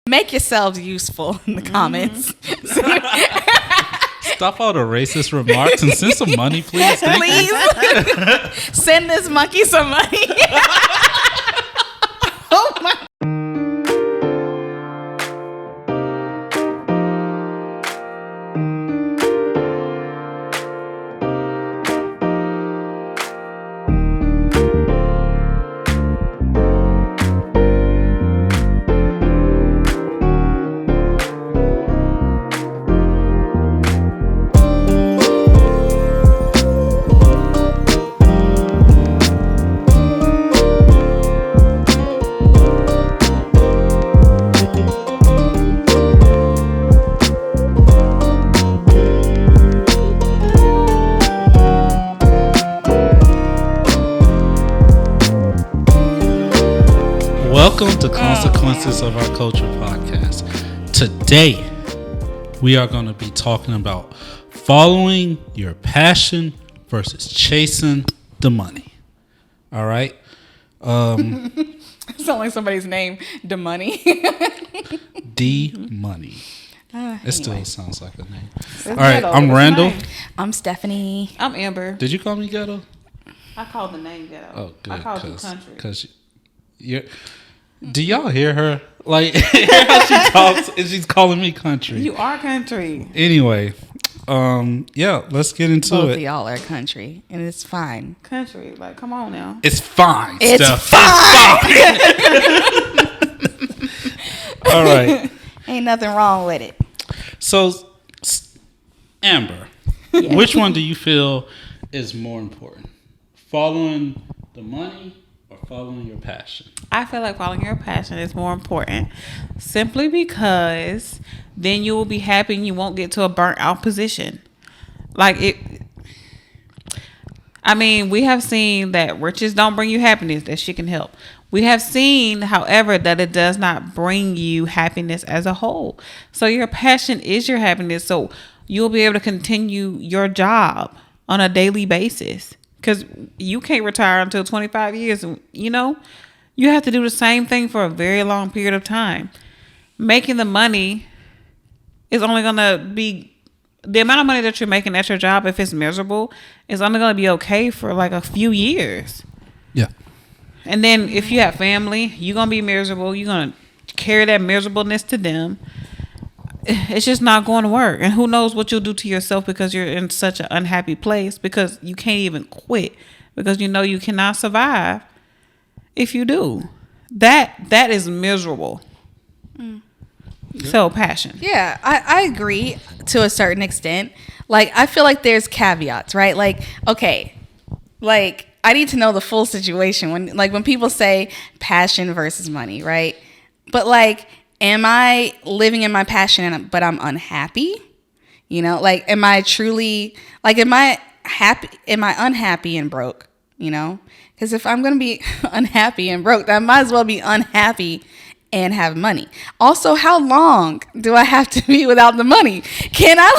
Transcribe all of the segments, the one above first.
Make yourselves useful in the comments. Stop all the racist remarks and send some money, please. Please send this monkey some money. Oh my. Welcome to Consequences of Our Culture podcast. Today, we are going to be talking about following your passion versus chasing the money. All right? It's not like somebody's name, the money. D Money. It still sounds like a name. All right, I'm Randall. I'm Stephanie. I'm Amber. Did you call me ghetto? I called the name ghetto. Oh, good. I called you country. Because you're... Do y'all hear her? Like, hear how she talks and she's calling me country. You are country. Anyway, yeah, let's get into Both it. of y'all are country, and it's fine. Country. Like, come on now. It's fine, It's Steph. fine. It's fine. All right. Ain't nothing wrong with it. So, Amber, which one do you feel is more important? Following the money or following your passion? I feel like following your passion is more important simply because then you will be happy and you won't get to a burnt out position. We have seen that riches don't bring you happiness, that shit can help. We have seen, however, that it does not bring you happiness as a whole. So your passion is your happiness. So you'll be able to continue your job on a daily basis because you can't retire until 25 years. You know, you have to do the same thing for a very long period of time. Making the money is only going to be, the amount of money that you're making at your job, if it's miserable, is only going to be okay for like a few years. Yeah. And then if you have family, you're going to be miserable. You're going to carry that miserableness to them. It's just not going to work. And who knows what you'll do to yourself because you're in such an unhappy place because you can't even quit because you know you cannot survive if you do. That is miserable. So passion. Yeah, I agree to a certain extent. Like, I feel like there's caveats, right? Like, okay, like, I need to know the full situation when people say passion versus money, right? But like, am I living in my passion but I'm unhappy? You know, like, am I truly, like, am I unhappy and broke? You know, because if I'm going to be unhappy and broke, I might as well be unhappy and have money. Also, how long do I have to be without the money? Can I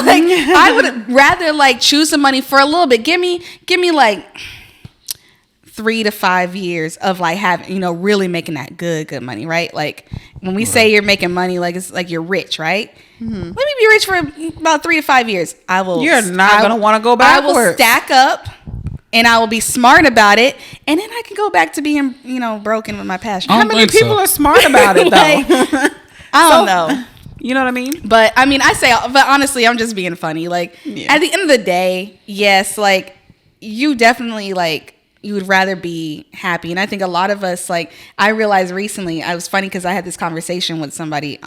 I would rather like choose the money for a little bit. Give me like 3 to 5 years of like having, you know, really making that good money, right? Like when we say you're making money, like it's like you're rich, right? Mm-hmm. Let me be rich for about 3 to 5 years. You're not going to want to go backwards. I will stack up and I will be smart about it. And then I can go back to being, you know, broken with my passion. How many people are smart about it though? Like, I don't know. You know what I mean? But I mean, but honestly, I'm just being funny. Like at the end of the day, yes, like you definitely like, you would rather be happy. And I think a lot of us, like, I realized recently, I was funny because I had this conversation with somebody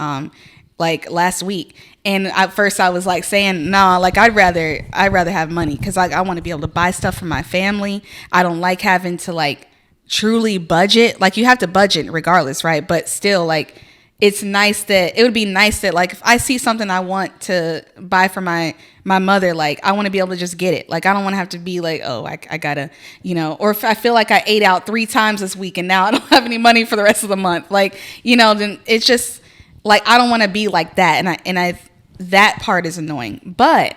like last week. And at first I was like saying, nah, like I'd rather have money because like I want to be able to buy stuff for my family. I don't like having to like truly budget. Like you have to budget regardless, right? But still, like it would be nice that like if I see something I want to buy for my mother, like I want to be able to just get it. Like I don't want to have to be like, oh, I gotta, you know, or if I feel like I ate out 3 times this week and now I don't have any money for the rest of the month, like, you know, then it's just like I don't want to be like that. And I that part is annoying. But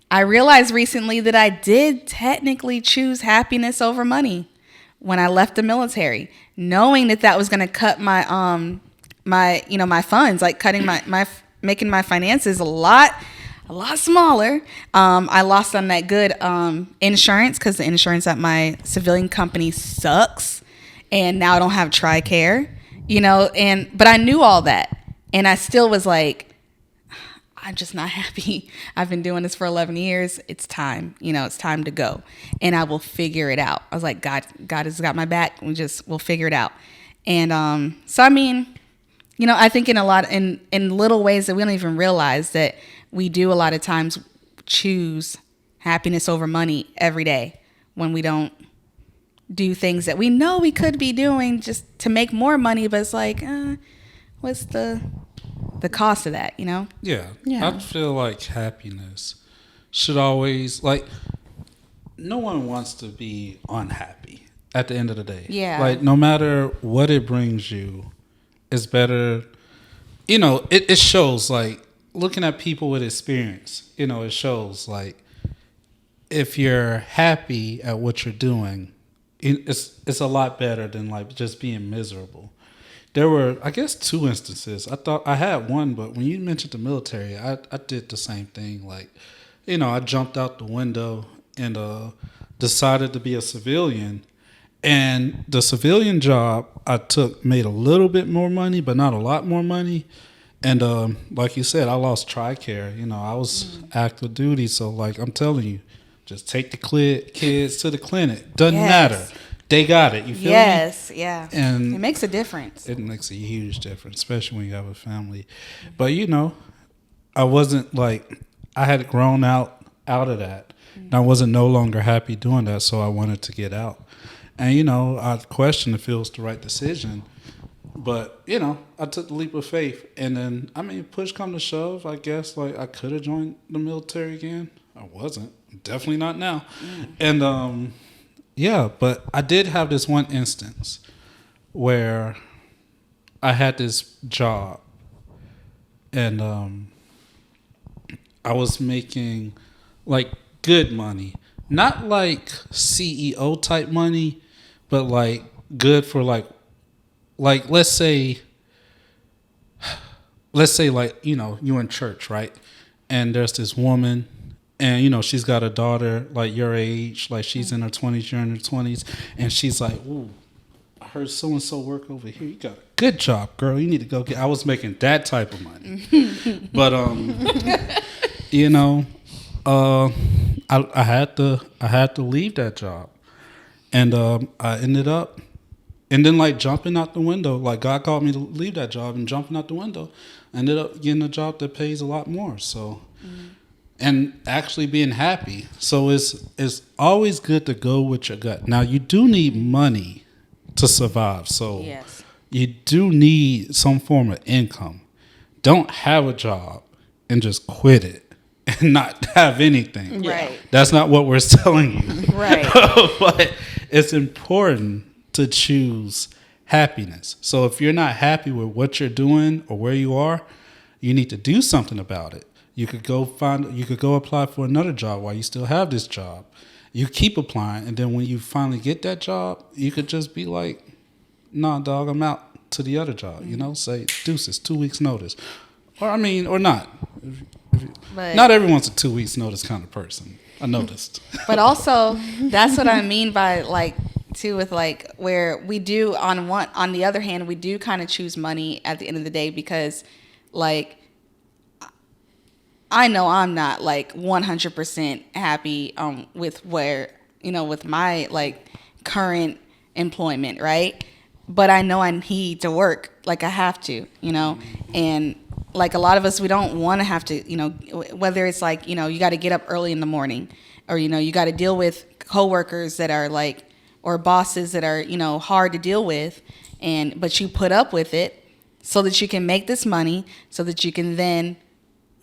I realized recently that I did technically choose happiness over money when I left the military, knowing that was going to cut my my funds, like cutting making my finances a lot smaller. I lost on that good insurance because the insurance at my civilian company sucks, and now I don't have TRICARE, but I knew all that, and I still was like, I'm just not happy. I've been doing this for 11 years. It's time, it's time to go, and I will figure it out. I was like, God has got my back. We'll figure it out. And so I mean, I think in little ways that we don't even realize that we do a lot of times choose happiness over money every day when we don't do things that we know we could be doing just to make more money, but it's like, what's the cost of that, Yeah. I feel like happiness should always, like, no one wants to be unhappy at the end of the day. Yeah. Like, no matter what it brings you, it's better. It shows, like, looking at people with experience, it shows, like, if you're happy at what you're doing, it's a lot better than, like, just being miserable. There were, I guess, 2 instances. I thought I had one, but when you mentioned the military, I did the same thing. Like, I jumped out the window and decided to be a civilian. And the civilian job I took made a little bit more money, but not a lot more money. And like you said, I lost TRICARE. I was active duty. So, like, I'm telling you, just take the kids to the clinic. Doesn't matter. They got it. You feel me? Yes, yeah. And it makes a difference. It makes a huge difference, especially when you have a family. But, I wasn't like, I had grown out of that. And I wasn't no longer happy doing that, so I wanted to get out. And, I questioned if it was the right decision. But, I took the leap of faith. And then, push come to shove, I guess, like, I could have joined the military again. I wasn't. Definitely not now. And, yeah, but I did have this one instance where I had this job and I was making like good money, not like CEO type money, but like good for like let's say like, you in church, right? And there's this woman. And, she's got a daughter, like, your age. Like, she's in her 20s, you're in her 20s. And she's like, ooh, I heard so-and-so work over here. You got a good job, girl. You need to go get... I was making that type of money. But, I had to leave that job. And I ended up... And then, like, jumping out the window. Like, God called me to leave that job. And jumping out the window, I ended up getting a job that pays a lot more. So... And actually being happy. So it's always good to go with your gut. Now, you do need money to survive. So you do need some form of income. Don't have a job and just quit it and not have anything. Right. That's not what we're telling you. Right. But it's important to choose happiness. So if you're not happy with what you're doing or where you are, you need to do something about it. You could go apply for another job while you still have this job. You keep applying, and then when you finally get that job, you could just be like, nah, dog, I'm out to the other job. Say deuces, 2 weeks notice. Or not. But not everyone's a 2 weeks notice kind of person. I noticed. But also, that's what I mean by like, too, with like where we do on the other hand, we do kind of choose money at the end of the day because like, I know I'm not like 100% happy with where, with my like current employment, right? But I know I need to work, like I have to, and like a lot of us, we don't want to have to, whether it's like, you got to get up early in the morning or, you got to deal with coworkers that are like, or bosses that are, hard to deal with, but you put up with it so that you can make this money so that you can then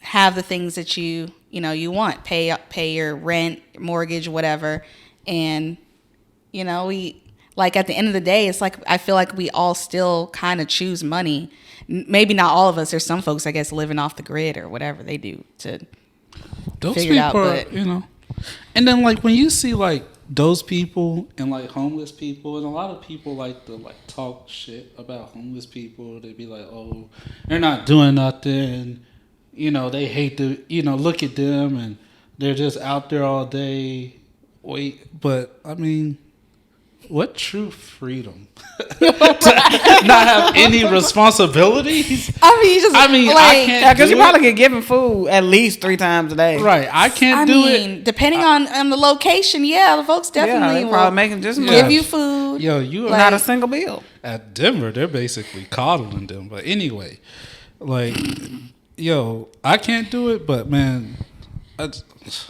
have the things that you want, pay your rent, mortgage, whatever. And, we like at the end of the day, it's like, I feel like we all still kind of choose money. Maybe not all of us. There's some folks, I guess, living off the grid or whatever they do to those figure it out. Those people, And then like when you see like those people and like homeless people, and a lot of people like to like talk shit about homeless people. They be like, oh, they're not doing nothing. You know, they hate to, you know, look at them and they're just out there all day. Wait, but I mean, what true freedom? To not have any responsibilities? I mean, like, I can't. Because you probably get given food at least 3 times a day. Right, I can't do it. Depending on the location, yeah, the folks definitely they will probably making just give you food. Yo, you are not a single bill. At Denver, they're basically coddling them. But anyway, like, yo, I can't do it. But man,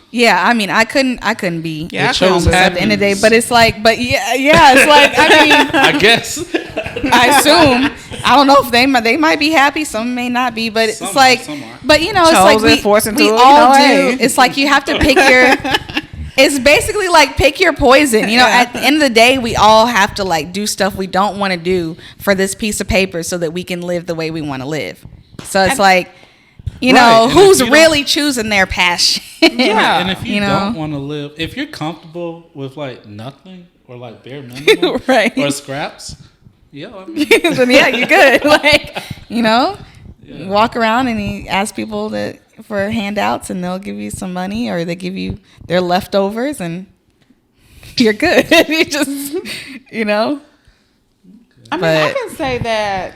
yeah, I mean, I couldn't be. Yeah, I chose homeless at the end of the day. But it's like, it's like, I mean, I guess. I assume. I don't know if they might be happy. Some may not be. But Some it's like, are. but you know, it's Chosen, like forced into we it, all do. hey. It's like you have to pick your. It's basically like pick your poison. You know, at the end of the day, we all have to like do stuff we don't want to do for this piece of paper so that we can live the way we want to live. So it's like, you know, who's really choosing their passion? Yeah, and if you, know? don't want to live, if you're comfortable with like nothing or like bare minimum Right. or scraps, yeah, I mean, then yeah, you're good. Like, you know, Yeah. walk around and you ask people for handouts and they'll give you some money or they give you their leftovers and you're good. You just, you know. I mean, I can say that,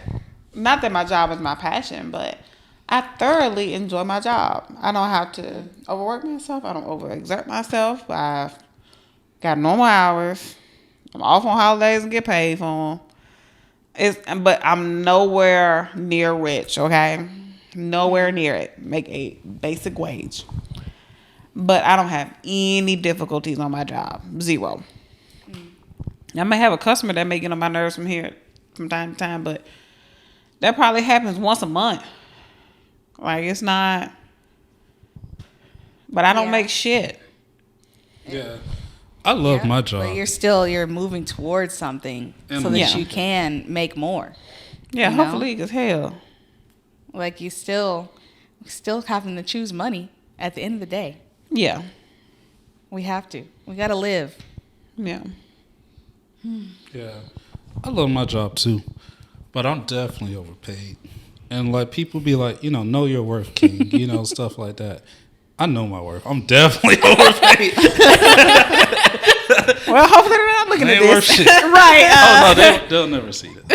not that my job is my passion, but I thoroughly enjoy my job. I don't have to overwork myself. I don't overexert myself. I've got normal hours. I'm off on holidays and get paid for them. But I'm nowhere near rich, okay? Nowhere near it. Make a basic wage. But I don't have any difficulties on my job. Zero. I may have a customer that may get on my nerves from time to time, but that probably happens once a month. Like, it's not. But I don't make shit. yeah. I love my job. But you're moving towards something so that you can make more. Yeah, you know? hopefully, because hell. Like you still having to choose money at the end of the day. Yeah. We have to. We got to live. Yeah. Yeah, I love my job too, but I'm definitely overpaid. And like people be like, you know your worth, King, you know, stuff like that. I know my worth. I'm definitely overpaid. Well, hopefully they're not looking They at ain't this. worth shit. Right. Oh no, they'll never see it.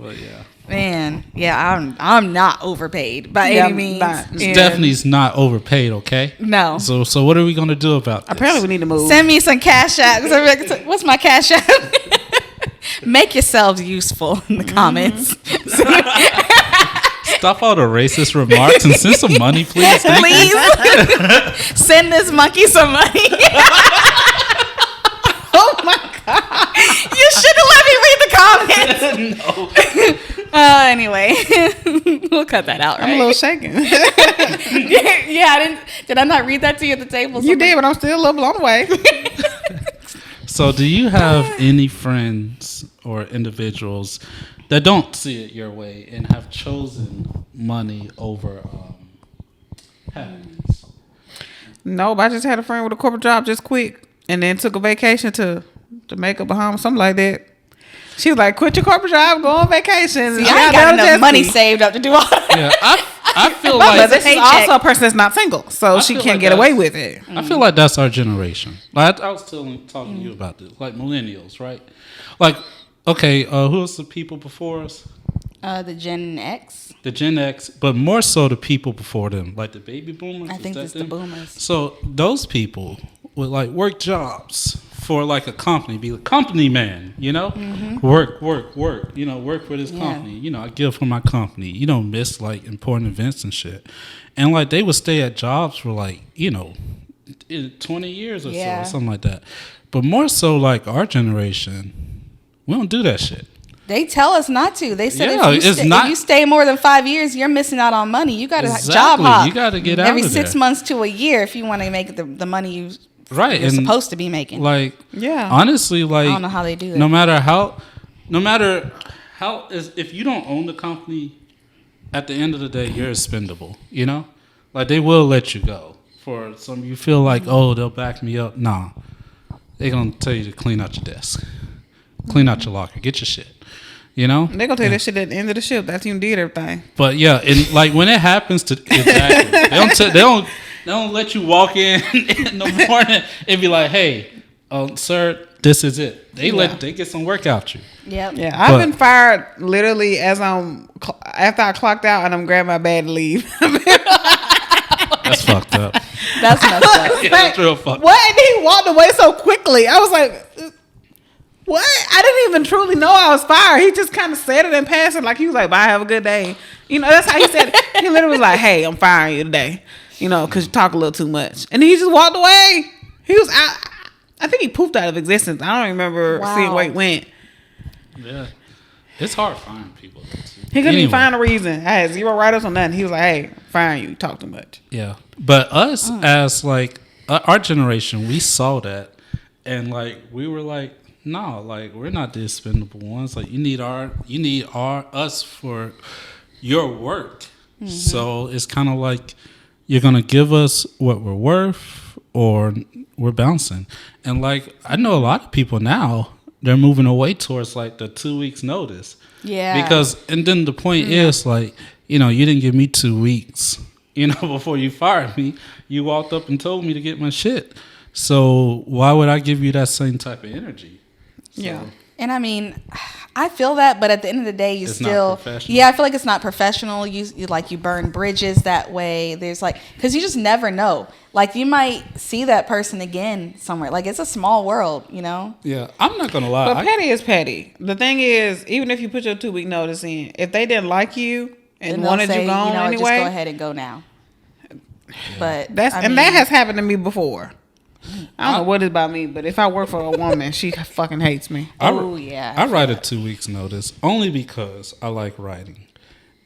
But yeah, Man, yeah, I'm not overpaid by any means. And Stephanie's not overpaid. Okay. No. So what are we gonna do about this? Apparently, we need to move. Send me some cash app. What's my cash app? Make yourselves useful in the comments. Stop all the racist remarks and send some money, please. Thank you. Please send this monkey some money. Oh my god! You should have let me read the comments. No. Anyway, we'll cut that out. I'm Right? a little shaken. Yeah, I didn't. Did I not read that to you at the table? You did, but I'm still a little blown away. So, do you have any friends or individuals that don't see it your way and have chosen money over happiness? No, but I just had a friend with a corporate job just quit and then took a vacation to Jamaica, Bahamas, something like that. She was like, quit your corporate job, go on vacation. See, I ain't got enough money saved up to do all that. Yeah, I feel But like this is also a person that's not single, so I she feel can't like get away with it. I feel like that's our generation. Like I was talking to you about this, like millennials, right? Like, okay, who's the people before us? The Gen X. The Gen X, but more so the people before them, like the baby boomers. I think it's the boomers. So those people would like work jobs for like a company, be a company man, you know, work, you know, work for this company. You know, I give for my company. You don't miss like important events and shit. And like they would stay at jobs for like, you know, 20 years or so, or something like that. But more so like our generation, we don't do that shit. They tell us not to. They said if you stay more than 5 years, you're missing out on money. You got to Exactly. job hop. You got to get out every of 6 there. months to a year if you want to make the money Right, you're and supposed to be making. Like, Yeah. honestly, like I don't know how they do that. No matter how, if you don't own the company, at the end of the day, you're expendable. You know, like they will let you go for some, you feel like, oh, they'll back me up. Nah, they're gonna tell you to clean out your desk, clean out your locker, get your shit. You know, they're gonna tell you that shit at the end of the shift. That's you did everything. But yeah, and like when it happens to exactly, they don't let you walk in the morning and be like, hey, sir, this is it. They get some work out you. Yep. Yeah, I've been fired literally as after I clocked out and I'm grabbing my bag to leave. That's fucked up. That's messed up. Yeah, that's real fucked up. What? And he walked away so quickly. I was like, what? I didn't even truly know I was fired. He just kind of said it in passing. Like, he was like, bye, have a good day. You know, that's how he said it. He literally was like, hey, I'm firing you today. You know, because you talk a little too much. And he just walked away. He was out. I think he poofed out of existence. I don't remember seeing where he went. Yeah. It's hard finding people. He couldn't even find a reason. I had 0 write-ups on nothing. He was like, hey, firing you. You talk too much. Yeah. But us as like our generation, we saw that. And like, we were like, no, like, we're not the expendable ones. Like, you need us for your work. Mm-hmm. So it's kind of like you're going to give us what we're worth or we're bouncing. And like, I know a lot of people now, they're moving away towards like the 2 weeks notice. Yeah. Because, and then the point is like, you know, you didn't give me 2 weeks, you know, before you fired me. You walked up and told me to get my shit. So why would I give you that same type of energy? So, yeah. And I mean, I feel that, but at the end of the day, it's still, not professional. Yeah, I feel like it's not professional. You burn bridges that way. There's like, because you just never know. Like, you might see that person again somewhere. Like, it's a small world, you know? Yeah, I'm not going to lie. But petty is petty. The thing is, even if you put your 2 week notice in, if they didn't like you and wanted you gone anyway. Just go ahead and go now. Yeah. But that has happened to me before. I don't know what it's about me, but if I work for a woman, she fucking hates me. I write a 2 weeks notice only because I like writing.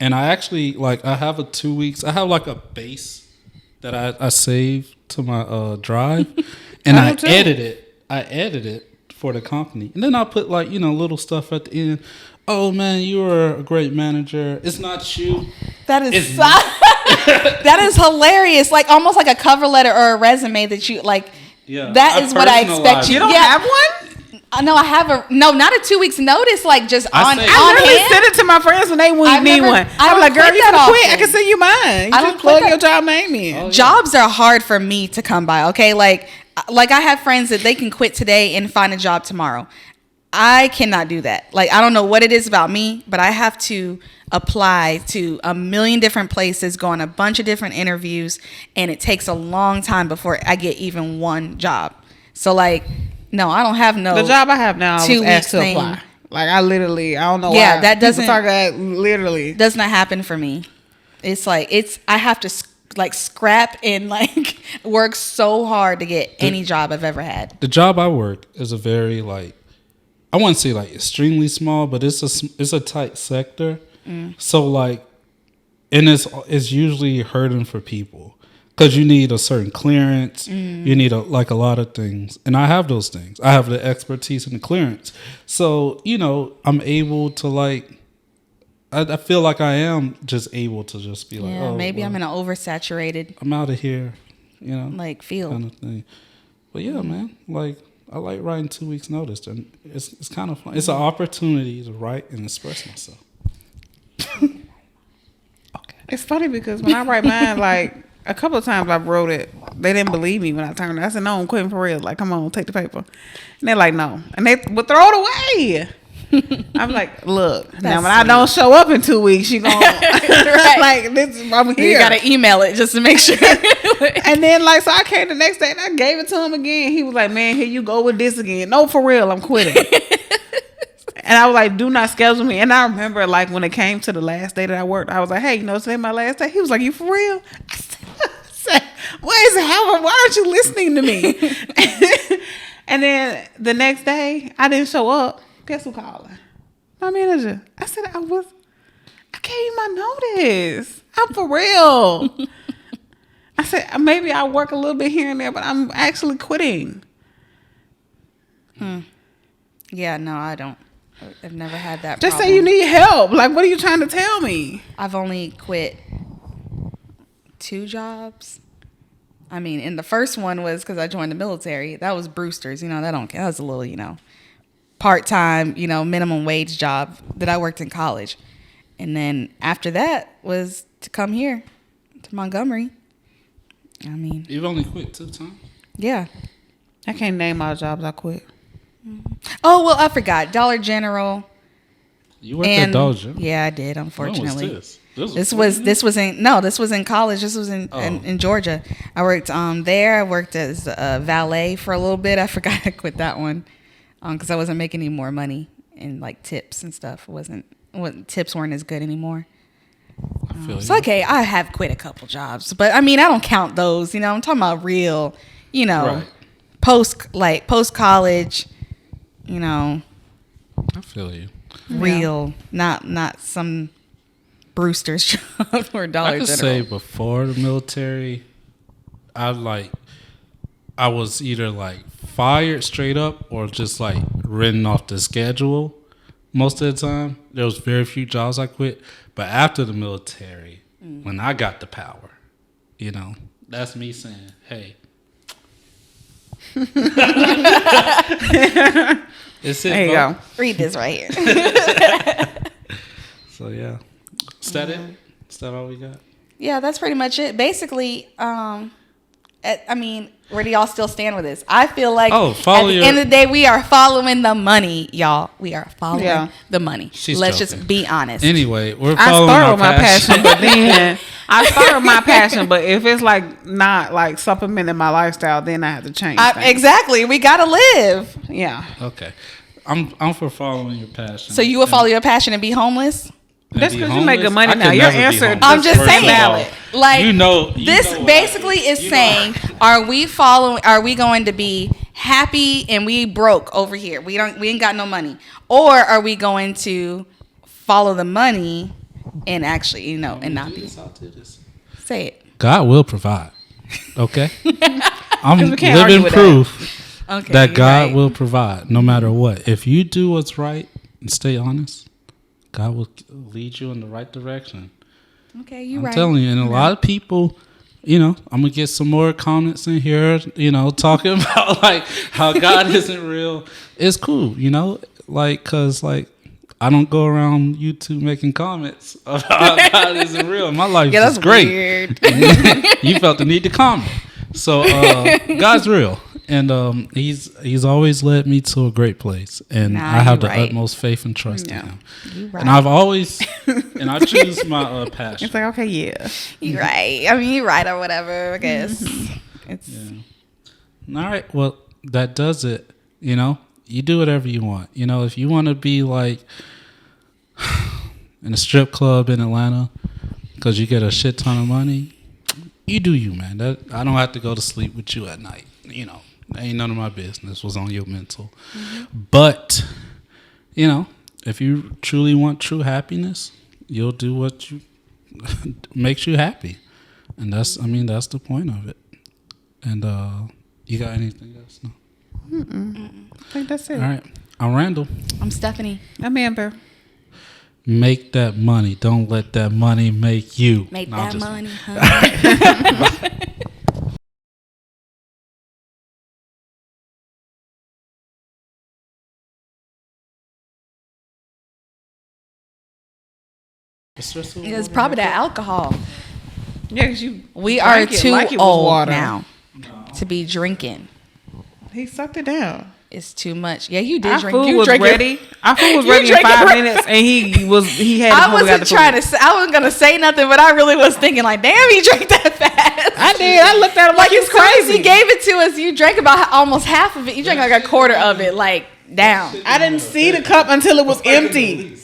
And I actually, like, I have a 2 weeks, I have like a base that I save to my drive. And I edit it for the company. And then I put like, you know, little stuff at the end. Oh man, you are a great manager. It's not you. That is that is hilarious. Like almost like a cover letter or a resume that you like. Yeah, that is what I expect you. You don't have one? No, I have not a 2 weeks notice. Like just I literally send it to my friends when they need one. I'm like, girl, you can quit. I can send you mine. You just plug your job name in. Oh, yeah. Jobs are hard for me to come by. Okay, like I have friends that they can quit today and find a job tomorrow. I cannot do that. Like, I don't know what it is about me, but I have to apply to a million different places, go on a bunch of different interviews, and it takes a long time before I get even one job. So, like, no, I don't have no. The job I have now, I was asked to apply. Like, I don't know why. Yeah, that doesn't. Literally does not happen for me. It's like, I have to like scrap and like work so hard to get any job I've ever had. The job I work is a very like, I wouldn't say like extremely small, but it's a tight sector. So like, and it's usually hurting for people because you need a certain clearance. You need a lot of things, and I have those things. I have the expertise and the clearance. So you know, I'm able to like. I feel like I am just able to just be like, oh, maybe I'm in an oversaturated. I'm out of here, you know, like field kind of thing. But yeah, man, like. I like writing 2 weeks notice, and it's kind of fun. It's an opportunity to write and express myself. Okay. It's funny because when I write mine, like a couple of times I wrote it, they didn't believe me when I turned it. I said, "No, I'm quitting for real. Like, come on, take the paper." And they're like, "No," and they would throw it away. I'm like, look, now when I don't show up in 2 weeks, you gonna like this. I'm here. You gotta email it just to make sure. And then like, so I came the next day and I gave it to him again. He was like, man, here you go with this again. No, for real, I'm quitting. And I was like, do not schedule me. And I remember like when it came to the last day that I worked, I was like, hey, you know, today my last day. He was like, you for real? I said, why aren't you listening to me? And then the next day I didn't show up. Guess who calling? My manager. I said, I gave you my notice. I'm for real. I said, maybe I work a little bit here and there, but I'm actually quitting. Yeah, no, I don't. I've never had that Just problem. say you need help. Like, what are you trying to tell me? I've only quit 2 jobs. I mean, and the first one was because I joined the military. That was Brewster's. You know, that was a little, part-time, minimum wage job that I worked in college. And then after that was to come here to Montgomery. I mean, You've only quit 2 times? Yeah. I can't name all the jobs I quit. Oh, well, I forgot. Dollar General. You worked at Dollar General? Yeah, I did, unfortunately. When was this? This was in college. This was in Georgia. I worked there. I worked as a valet for a little bit. I forgot I quit that one because I wasn't making any more money and like tips and stuff. Tips weren't as good anymore. I feel So okay, I have quit a couple jobs, but I mean I don't count those. I'm talking about real, Right. post college. I feel you. Real, not some Brewster's job or Dollar I could General. say before the military, I was either fired straight up or just written off the schedule. Most of the time, there was very few jobs I quit. But after the military, when I got the power, that's me saying, hey. It's it, There you bro. go. Read this right here. So yeah, is that it? Is that all we got? Yeah, that's pretty much it. Basically, where do y'all still stand with this? I feel like at the end of the day, we are following the money, y'all. We are following the money. Let's just be honest. Anyway, we're I following start our with my passion. passion, but then I start with my passion. But if it's not supplementing my lifestyle, then I have to change. things. Exactly. We gotta live. Yeah. Okay, I'm for following your passion. So you will follow your passion and be homeless? That's be because you make good homeless? money I now. could Your never be answer. homeless, I'm just first of saying. all. Like you this know basically is saying, are we going to be happy and we broke over here? We ain't got no money. Or are we going to follow the money and actually, and not be? Say it. God will provide. Okay? I'm we can't argue living with proof Okay, that you're God right. will provide no matter what. If you do what's right and stay honest, God will lead you in the right direction. Okay, you're I'm right. telling you, and a lot of people, I'm gonna get some more comments in here, talking about how God isn't real. It's cool, cause I don't go around YouTube making comments about how God isn't real. My life is great. Weird. You felt the need to comment. So God's real, and he's always led me to a great place, and I have the utmost faith and trust in him. Right. And I've always, and I choose my passion. It's okay, yeah. You're right. I mean, you're right or whatever. I guess it's. Yeah. All right. Well, that does it. You do whatever you want. If you want to be in a strip club in Atlanta because you get a shit ton of money, you do you, man. I don't have to go to sleep with you at night. Ain't none of my business. What's on your mental. But, if you truly want true happiness, you'll do what makes you happy. And that's the point of it. And you got anything else? No? I think that's it. All right. I'm Randall. I'm Stephanie. I'm Amber. Make that money. Don't let that money make you. Make No, that I'm just- money, huh? It's probably that alcohol. Yeah, because you. We are drank it too like it was old water. now to be drinking. He sucked it down. It's too much. Yeah, you did Our drink. food You was drank ready. Our food was You ready in drank it 5 right- minutes, and he had. I wasn't trying to say. I wasn't gonna say nothing, but I really was thinking like, damn, he drank that fast. I did. I looked at him like Like he's as soon as crazy. he gave it to us, you drank about almost half of it. You drank like a quarter of it, like down. I didn't see the cup until it was empty.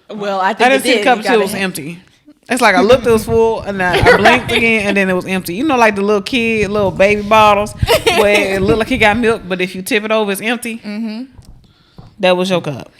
Well, I think I didn't see the cup You until it was gotta- empty. It's like I looked, it was full, and I blinked again, and then it was empty. Like the little kid, little baby bottles, where it looked like he got milk, but if you tip it over, it's empty. Mm-hmm. That was your cup.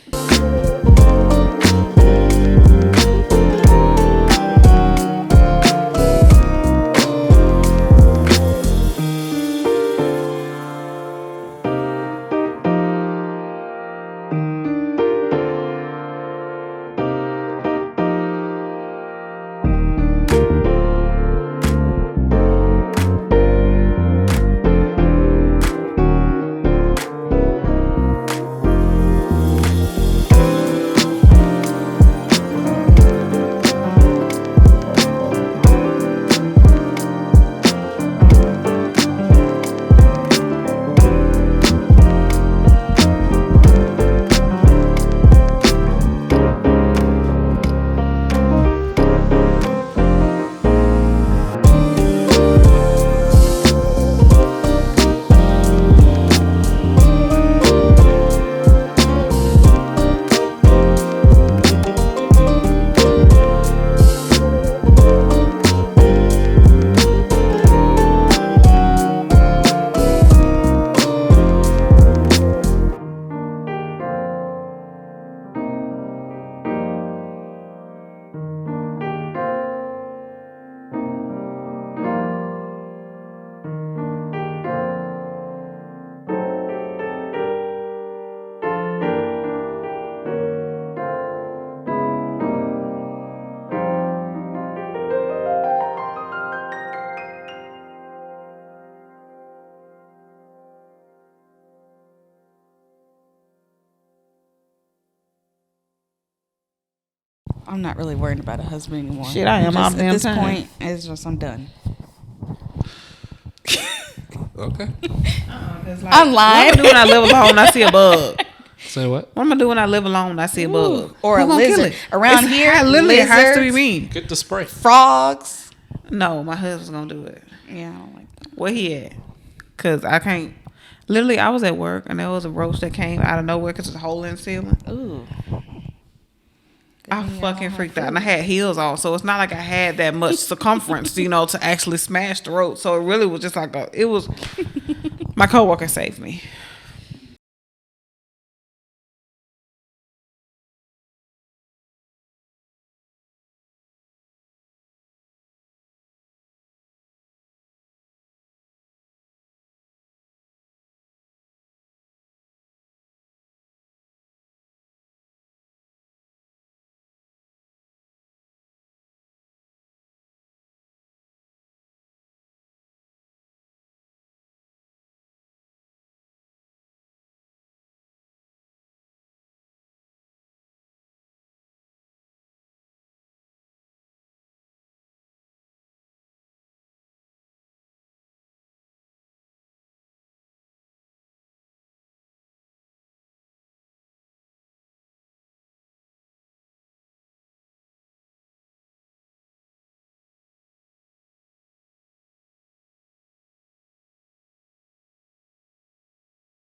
I'm not really worried about a husband anymore. Shit, I am all the damn at this time. point. It's just I'm done. Okay. I'm lying. What am I do when I live alone and I see a bug? Say what? What am I do when I live alone and I see a bug? Or Who a gonna kill lizard. it? Around here, literally, it has to be lizards. me. Get the spray. Frogs. No, my husband's gonna do it. Yeah, I don't like that. Where he at? Cause I can't. Literally, I was at work and there was a roach that came out of nowhere because there's a hole in the ceiling. Ooh. I fucking freaked out, and I had heels on, so it's not like I had that much circumference, to actually smash the roach. So it really was just like it was. My coworker saved me.